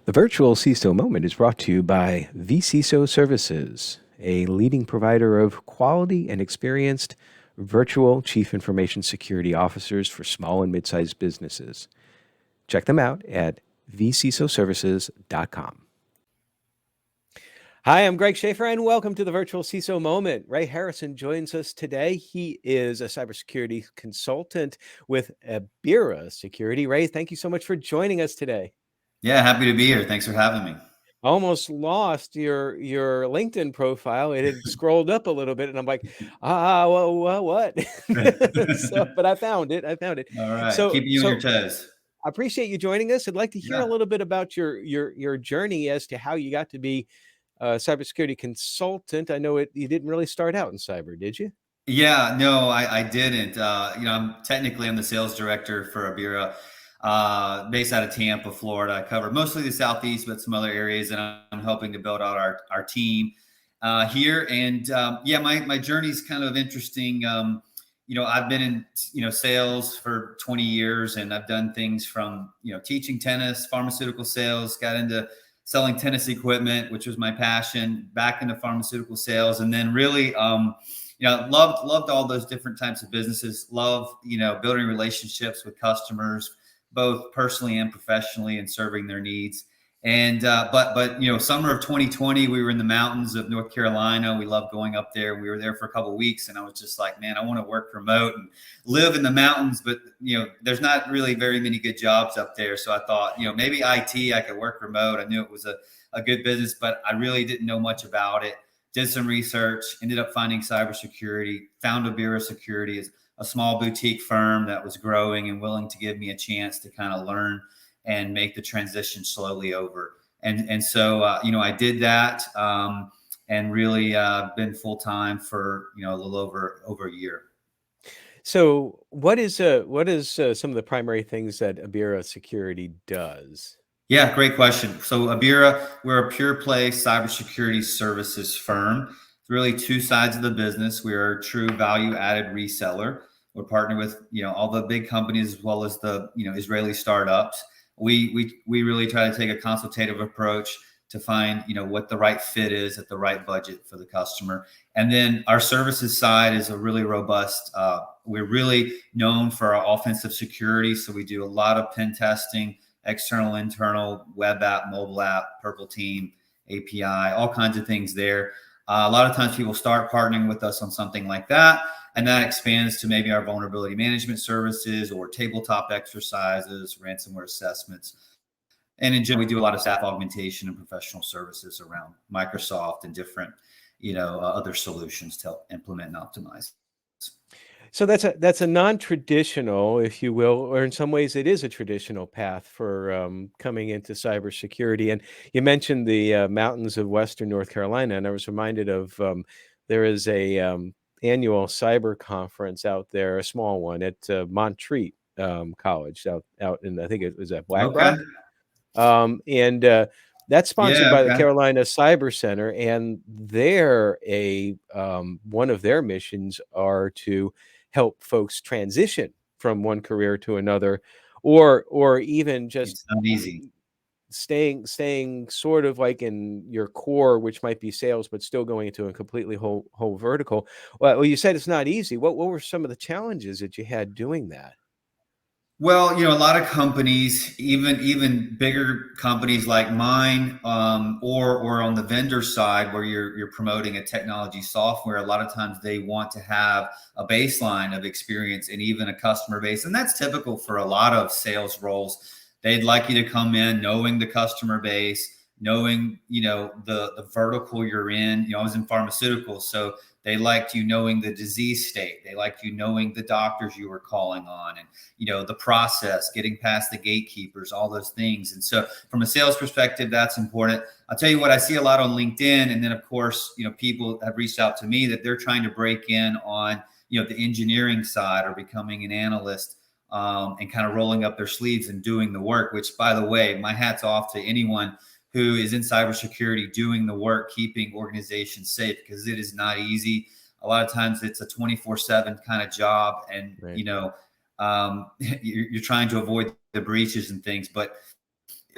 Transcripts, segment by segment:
The virtual CISO moment is brought to you by vCISO Services, a leading provider of quality and experienced virtual chief information security officers for small and mid-sized businesses. Check them out at vcisoservices.com. Hi, I'm Greg Schaefer, and welcome to the virtual CISO moment. Ray Harrison joins us today. He is a cybersecurity consultant with Abira Security. Ray, thank you so much for joining us today. Yeah, happy to be here. Thanks for having me. Almost lost your LinkedIn profile. It had scrolled up a little bit, and I'm like, well, what? But I found it. All right. So, Keeping you on your so toes. I appreciate you joining us. I'd like to hear a Yeah. little bit about your journey as to how you got to be a cybersecurity consultant. I know you didn't really start out in cyber, did you? Yeah, no, I didn't. I'm the sales director for Abira, based out of Tampa, Florida. I cover mostly the Southeast, but some other areas, and I'm helping to build out our team here. And yeah, my journey is kind of interesting. I've been in sales for 20 years, and I've done things from teaching tennis, pharmaceutical sales, got into selling tennis equipment, which was my passion, back into pharmaceutical sales, and then really loved all those different types of businesses. Love building relationships with customers, both personally and professionally, and serving their needs. And but summer of 2020, we were in the mountains of North Carolina. We loved going up there. We were there for a couple of weeks, and I was just like, man, I want to work remote and live in the mountains. But there's not really very many good jobs up there. So I thought, maybe IT, I could work remote. I knew it was a good business, but I really didn't know much about it. Did some research, ended up finding cybersecurity, found Abira Security as a small boutique firm that was growing and willing to give me a chance to kind of learn and make the transition slowly over. And so, I did that, and really been full time for, a little over a year. So, what is some of the primary things that Abira Security does? Yeah, great question. So Abira, we're a pure play cybersecurity services firm. It's really two sides of the business. We are a true value added reseller. We're partnered with all the big companies as well as the Israeli startups. We really try to take a consultative approach to find what the right fit is at the right budget for the customer. And then our services side is a really robust. We're really known for our offensive security, so we do a lot of pen testing, external, internal, web app, mobile app, Purple Team, API, all kinds of things there. A lot of times people start partnering with us on something like that, and that expands to maybe our vulnerability management services or tabletop exercises, ransomware assessments. And in general, we do a lot of staff augmentation and professional services around Microsoft and different, other solutions to help implement and optimize. So that's a non-traditional, if you will, or in some ways it is a traditional path for coming into cybersecurity. And you mentioned the mountains of Western North Carolina, and I was reminded of there is a annual cyber conference out there, a small one at Montreat College out in, I think it was at Black Okay. Rock. And that's sponsored Yeah. by the Okay. Carolina Cyber Center, and they're one of their missions are to help folks transition from one career to another, or even just It's not easy. staying sort of like in your core, which might be sales, but still going into a completely whole vertical. Well, you said it's not easy. What were some of the challenges that you had doing that? Well, a lot of companies, even bigger companies like mine, or on the vendor side where you're promoting a technology software, a lot of times they want to have a baseline of experience and even a customer base, and that's typical for a lot of sales roles. They'd like you to come in knowing the customer base, knowing the vertical you're in. I was in pharmaceuticals, so they liked you knowing the disease state. They liked you knowing the doctors you were calling on, and the process, getting past the gatekeepers, all those things. And so from a sales perspective, that's important. I'll tell you what, I see a lot on LinkedIn. And then of course, people have reached out to me that they're trying to break in on, the engineering side or becoming an analyst, and kind of rolling up their sleeves and doing the work, which by the way, my hat's off to anyone who is in cybersecurity doing the work, keeping organizations safe, because it is not easy. A lot of times it's a 24/7 kind of job. And, Right. you're trying to avoid the breaches and things, but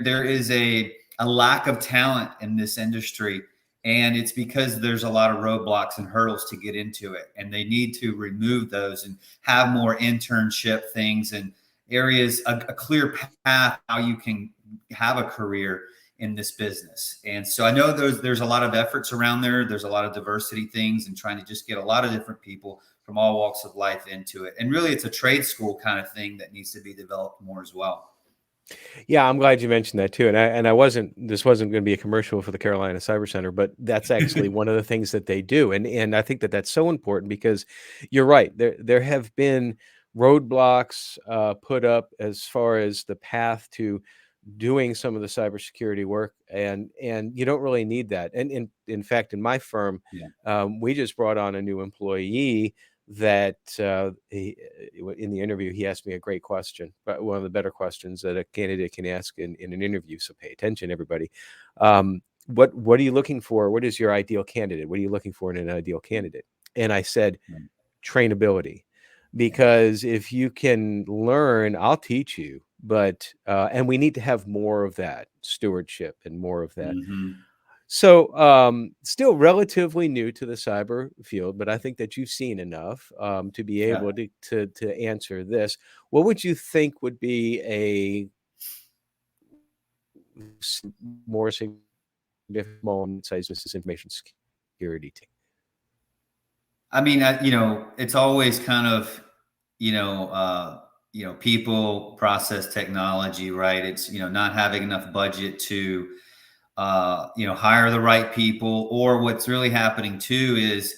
there is a a lack of talent in this industry. And it's because there's a lot of roadblocks and hurdles to get into it. And they need to remove those and have more internship things and areas, a clear path how you can have a career in this business. And so I know there's a lot of efforts around there. There's a lot of diversity things and trying to just get a lot of different people from all walks of life into it. And really, it's a trade school kind of thing that needs to be developed more as well. Yeah, I'm glad you mentioned that too. And I wasn't this wasn't going to be a commercial for the Carolina Cyber Center, but that's actually one of the things that they do. And I think that that's so important because you're right. There have been roadblocks put up as far as the path to doing some of the cybersecurity work, and you don't really need that. And in fact, in my firm, Yeah. we just brought on a new employee that in the interview he asked me a great question, but one of the better questions that a candidate can ask in an interview. So pay attention, everybody. What are you looking for? What is your ideal candidate? What are you looking for in an ideal candidate? And I said Right. trainability, Yeah. because if you can learn, I'll teach you. But and we need to have more of that stewardship and more of that. Hmm. So, still relatively new to the cyber field, but I think that you've seen enough to be Yeah. able to answer this. What would you think would be a more significant small and mid-sized business information security team? I mean, it's always kind of, people, process, technology, right? It's, not having enough budget to, hire the right people. Or what's really happening too is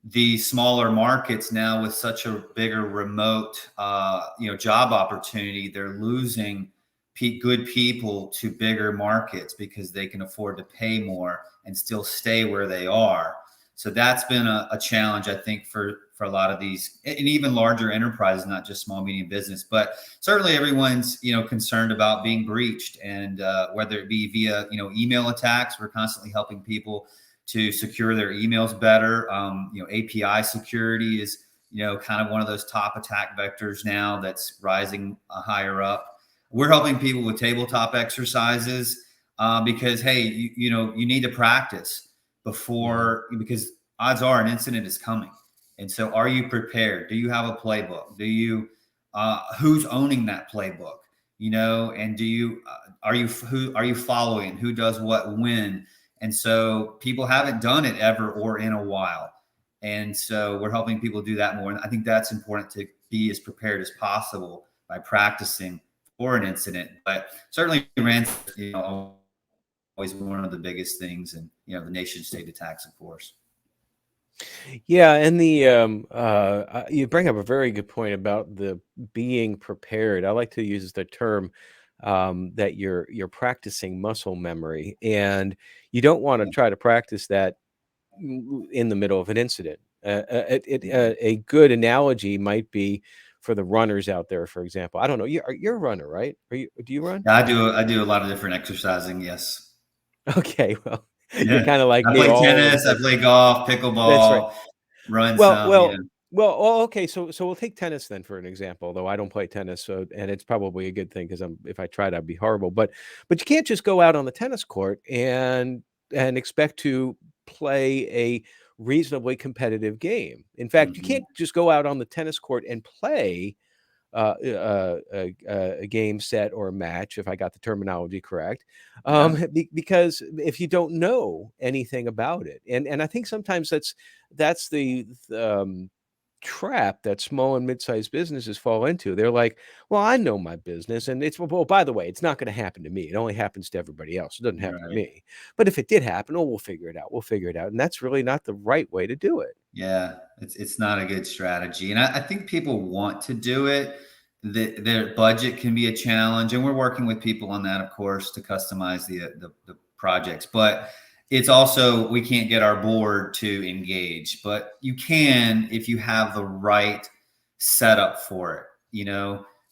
the smaller markets now with such a bigger remote, job opportunity, they're losing good people to bigger markets because they can afford to pay more and still stay where they are. So that's been a challenge, I think, for a lot of these and even larger enterprises, not just small medium business. But certainly everyone's concerned about being breached, and whether it be via email attacks. We're constantly helping people to secure their emails better. API security is, kind of one of those top attack vectors now that's rising higher up. We're helping people with tabletop exercises because, hey, you need to practice Yeah. before, because odds are an incident is coming. And so are you prepared? Do you have a playbook? Who's owning that playbook? And who are you following? Who does what when? And so people haven't done it ever or in a while. And so we're helping people do that more. And I think that's important, to be as prepared as possible by practicing for an incident. But certainly ransom, always one of the biggest things, and the nation state attacks, of course. Yeah, and you bring up a very good point about the being prepared. I like to use the term that you're practicing muscle memory, and you don't want to Yeah. try to practice that in the middle of an incident. Mhm. A good analogy might be for the runners out there, for example. I don't know. You're a runner, right? Do you run? Yeah, I do a lot of different exercising. Yes. Okay, well, you're Yeah. kind of like I me, play all over the tennis. I place. play golf, That's right. pickleball, run Well some. well well, okay, so we'll take tennis then for an example, though I don't play tennis, so and it's probably a good thing because 'cause if I tried, I'd be horrible, but you can't just go out on the tennis court and expect to play a reasonably competitive game. In fact, you Mhm. can't just go out on the tennis court and play a game set or a match, if I got the terminology correct, Yeah. because if you don't know anything about it, and I think sometimes that's the trap that small and mid-sized businesses fall into. They're like, "Well, I know my business, and it's well, by the way, it's not going to happen to me. It only happens to everybody else. It doesn't happen to Right. me. But if it did happen, oh, we'll figure it out. We'll figure it out." And that's really not the right way to do it. Yeah, it's not a good strategy, and I think people want to do it. Their budget can be a challenge, and we're working with people on that, of course, to customize the projects. But it's also, we can't get our board to engage, but you can if you have the right setup for it.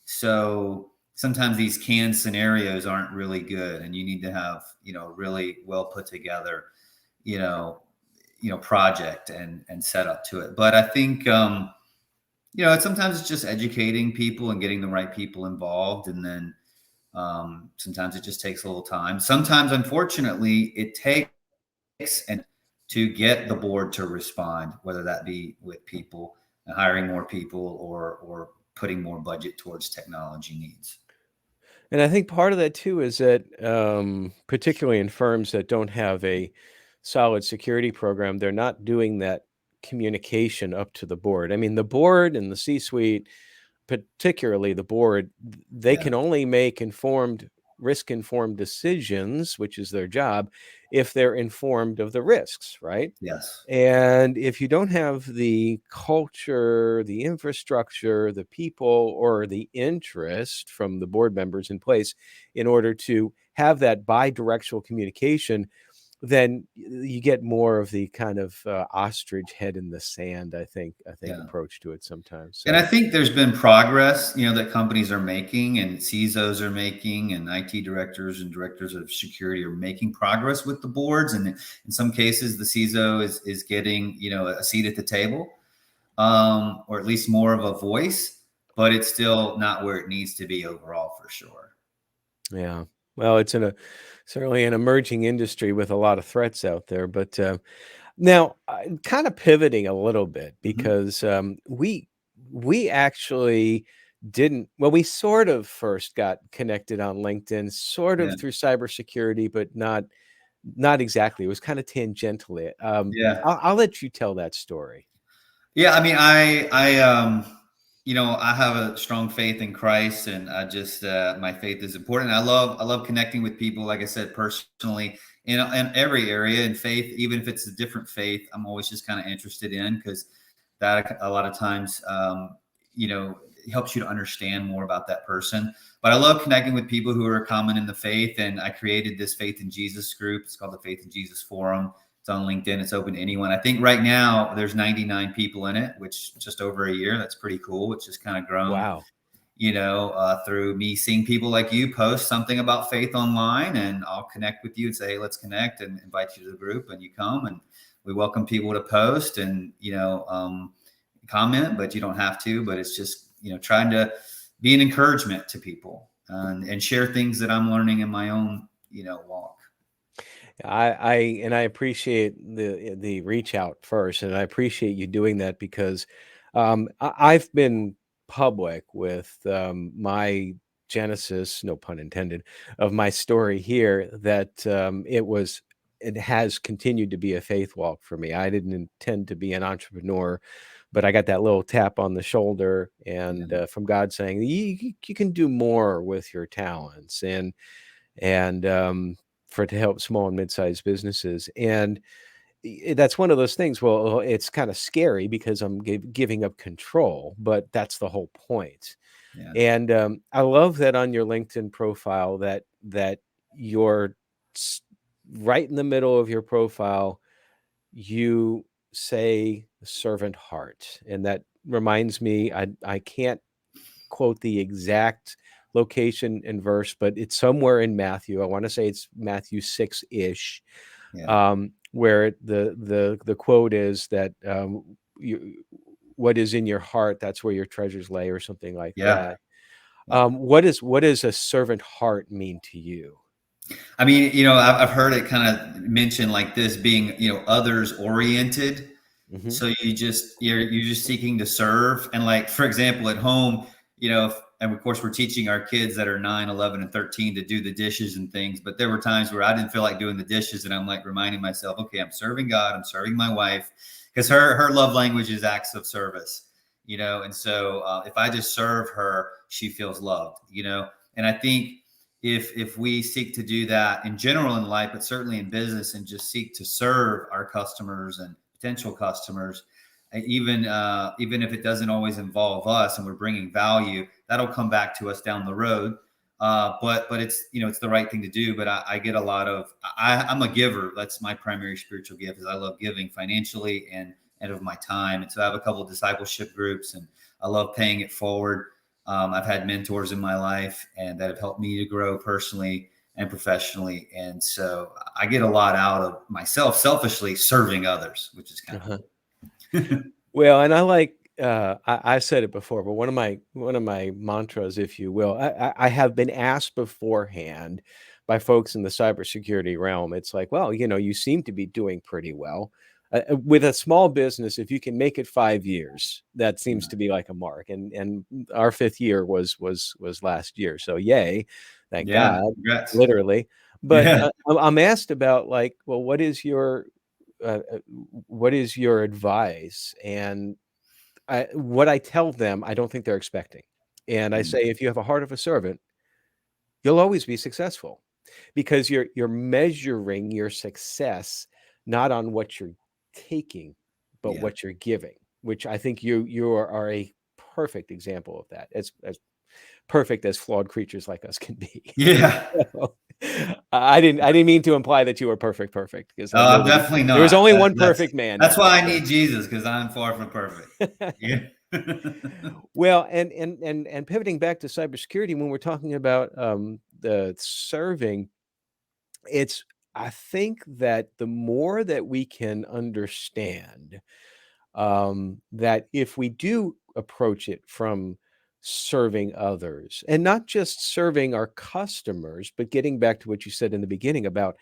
So sometimes these canned scenarios aren't really good, and you need to have really well put together you know project and set up to it. But I think sometimes it's just educating people and getting the right people involved, and then Sometimes it just takes a little time. Sometimes, unfortunately, it takes and to get the board to respond, whether that be with people and hiring more people or putting more budget towards technology needs. And I think part of that too is that, particularly in firms that don't have a solid security program, they're not doing that communication up to the board. I mean, the board and the C-suite, particularly the board, they Yeah. can only make risk-informed decisions, which is their job, if they're informed of the risks, right? Yes. And if you don't have the culture, the infrastructure, the people, or the interest from the board members in place in order to have that bi-directional communication, then you get more of the kind of ostrich head in the sand, I think Yeah. approach to it sometimes. And I So think there's been progress, that companies are making and CISOs are making and IT directors and directors of security are making progress with the boards. And in some cases, the CISO is getting, a seat at the table, or at least more of a voice, but it's still not where it needs to be overall for sure. yeah, well, it's certainly an emerging industry with a lot of threats out there, but now, kind of pivoting a little bit Mhm. because, we actually didn't well, we sort of first got connected on LinkedIn, sort Yeah. of through cybersecurity, but not exactly. It was kinda tangentially. Yeah. I'll let you tell that story. Yeah, I mean, I have a strong faith in Christ, and I just my faith is important. I love connecting with people, like I said, personally in every area in faith, even if it's a different faith. I'm always just kind of interested in because that a lot of times, it helps you to understand more about that person. But I love connecting with people who are common in the faith, and I created this Faith in Jesus group. It's called the Faith in Jesus Forum. It's on LinkedIn. It's open to anyone. I think right now there's 99 people in it, which just over a year. That's pretty cool. It's just kind of grown, Wow. through me seeing people like you post something about faith online, and I'll connect with you and say, hey, let's connect, and invite you to the group, and you come, and we welcome people to post and comment, but you don't have to. But it's just trying to be an encouragement to people, and share things that I'm learning in my own walk. I appreciate the reach out first, and I appreciate you doing that because I've been public with my genesis, no pun intended, of my story here that it has continued to be a faith walk for me. I didn't intend to be an entrepreneur, but I got that little tap on the shoulder and Yeah, from God saying you can do more with your talents and for to help small and mid-sized businesses. And that's one of those things. Well, it's kind of scary because I'm giving up control, but that's the whole point. yeah, And I love that on your LinkedIn profile that you're s- right in the middle of your profile, you say servant heart, and that reminds me. I can't quote the exact location and verse, but it's somewhere in Matthew. I want to say it's Matthew 6-ish, yeah, where the quote is that what is in your heart, that's where your treasures lay, or something like yeah. that. What does a servant heart mean to you? I mean, I've heard it kind of mentioned like this being, others oriented. Hmm. So you're just seeking to serve. And like, for example, at home, and of course we're teaching our kids that are 9, 11, and 13 to do the dishes and things. But there were times where I didn't feel like doing the dishes. And I'm like reminding myself, okay, I'm serving God. I'm serving my wife because her love language is acts of service, And so if I just serve her, she feels loved, And I think if we seek to do that in general in life, but certainly in business, and just seek to serve our customers and potential customers, even if it doesn't always involve us, and we're bringing value, that'll come back to us down the road. But it's it's the right thing to do. But I get a lot of I'm a giver. That's my primary spiritual gift. Is I love giving financially and of my time. And so I have a couple of discipleship groups, and I love paying it forward. I've had mentors in my life and that have helped me to grow personally and professionally. And so I get a lot out of myself selfishly serving others, which is kind of Uh-huh. cool. Well, and I like I've said it before, but one of my mantras, if you will, I have been asked beforehand by folks in the cybersecurity realm. It's like, well, you seem to be doing pretty well. With a small business, if you can make it 5 years, that seems Yeah. to be like a mark. And our fifth year was last year, so yay, thank Yeah. God, Congrats. literally. But Yeah. I'm asked about like, well, uh, uh, what is your advice? And what I tell them, I don't think they're expecting. And I Mm. say, if you have a heart of a servant, you'll always be successful because you're measuring your success not on what you're taking, but Yeah. what you're giving, which I think you are a perfect example of that. As perfect as flawed creatures like us can be. Yeah. So, I didn't mean to imply that you were perfect because I'm definitely there was not. only one That's perfect man that's ever. why I need Jesus, because I'm far from perfect. So. Yeah. Well, and pivoting back to cybersecurity, when we're talking about the serving, it's I think that the more that we can understand that if we do approach it from serving others and not just serving our customers, but getting back to what you said in the beginning about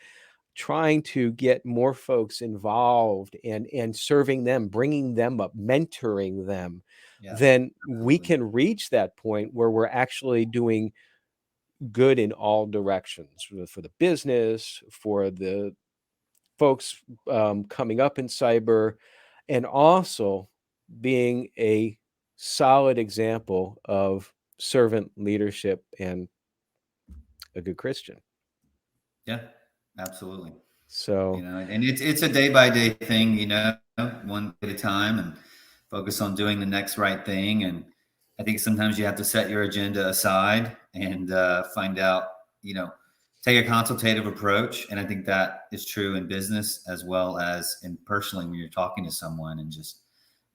trying to get more folks involved and serving them, bringing them up, mentoring them, Yeah. then we Absolutely. can reach that point where we're actually doing good in all directions for the business, for the folks coming up in cyber, and also being a solid example of servant leadership and a good Christian. Yeah. Absolutely. So, And it's a day by day thing, one day at a time, and focus on doing the next right thing. And I think sometimes you have to set your agenda aside and find out, you know, take a consultative approach. And I think that is true in business as well as in personally when you're talking to someone, and just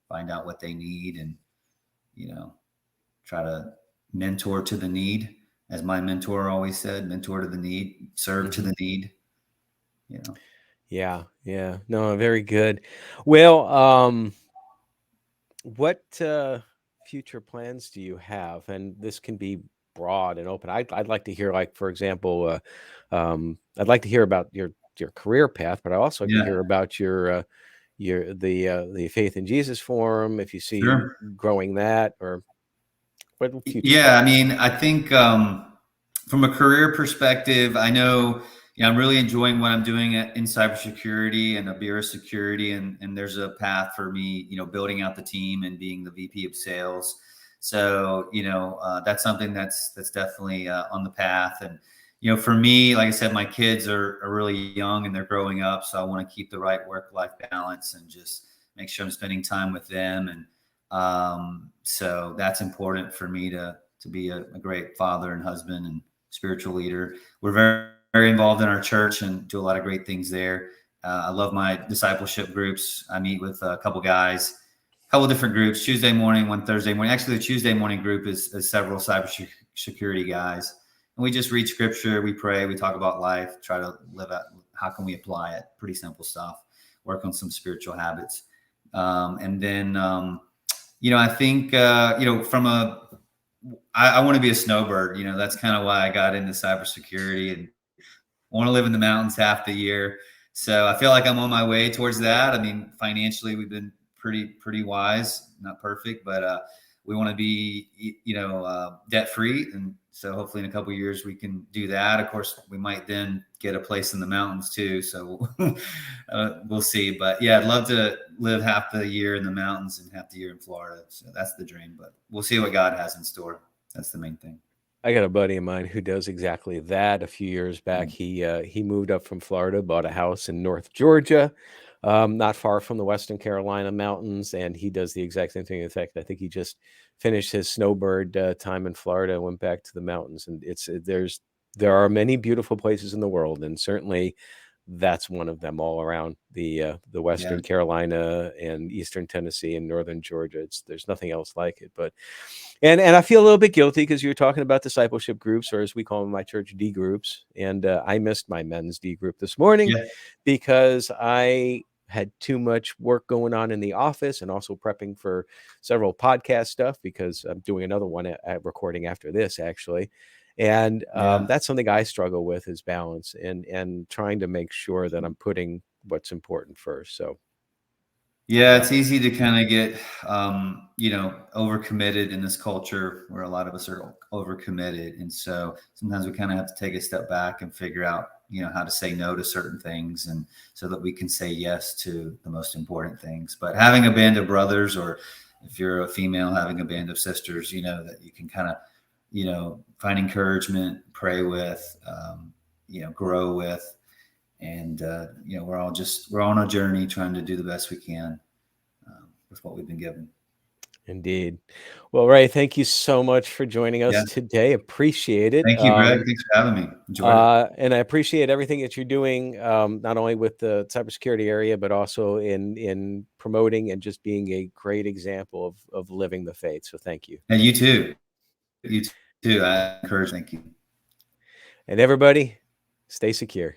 find out what they need, and you know try to mentor to the need, as my mentor always said, mentor to the need, serve to mhm. the need. You know. Yeah, yeah. No, very good. Well, what future plans do you have? And this can be broad and open. I'd like to hear, like, for example, I'd like to hear about your career path, but I also like to Yeah. hear about the Faith in Jesus Forum, if you see Sure. growing that, or what future Yeah, I plans. mean, I think from a career perspective, I know, I'm really enjoying what I'm doing in cybersecurity and Abira security, and there's a path for me, building out the team and being the VP of sales. So, that's something that's definitely on the path. And for me, like I said, my kids are really young and they're growing up, so I want to keep the right work-life balance and just make sure I'm spending time with them. And so that's important for me to be a great father and husband and spiritual leader. We're very involved in our church and do a lot of great things there. I love my discipleship groups. I meet with a couple guys, a couple different groups. Tuesday morning, one Thursday morning. Actually, the Tuesday morning group is several cybersecurity guys, and we just read scripture, we pray, we talk about life, try to live out how can we apply it. Pretty simple stuff. Work on some spiritual habits, and then. I think I want to be a snowbird. That's kind of why I got into cybersecurity, and I want to live in the mountains half the year. So I feel like I'm on my way towards that. I mean, financially, we've been pretty wise, not perfect, but we want to be debt free, and so hopefully in a couple of years we can do that. Of course, we might then get a place in the mountains too. So we'll see. But yeah, I'd love to live half the year in the mountains and half the year in Florida. So that's the dream. But we'll see what God has in store. That's the main thing. I got a buddy of mine who does exactly that. A few years back, Mm. he moved up from Florida, bought a house in North Georgia, not far from the Western Carolina mountains, and he does the exact same thing. In fact, I think he just finished his snowbird time in Florida and went back to the mountains. And there are many beautiful places in the world, and certainly that's one of them all around the Yeah. Western Carolina and Eastern Tennessee and Northern Georgia. There's nothing else like it. But and I feel a little bit guilty because you were talking about discipleship groups, or as we call them in my church, D groups. And I missed my men's D group this morning Yeah. because I had too much work going on in the office and also prepping for several podcast stuff because I'm doing another one at recording after this actually. And Yeah. that's something I struggle with is balance and trying to make sure that I'm putting what's important first. So Yeah, yeah, it's easy to kind of get, overcommitted in this culture where a lot of us are overcommitted. And so sometimes we kind of have to take a step back and figure out, how to say no to certain things and so that we can say yes to the most important things. But having a band of brothers, or if you're a female, having a band of sisters, that you can kind of, find encouragement, pray with, grow with, and we're on a journey trying to do the best we can with what we've been given. indeed. Well, Ray, thank you so much for joining Yeah, us today. Appreciate it. thank you, Greg. Thanks for having me. Enjoyed it. And I appreciate everything that you're doing, not only with the cybersecurity area, but also in promoting and just being a great example of living the faith. So thank you. And you too. You too. I encourage. Thank you. And everybody, stay secure.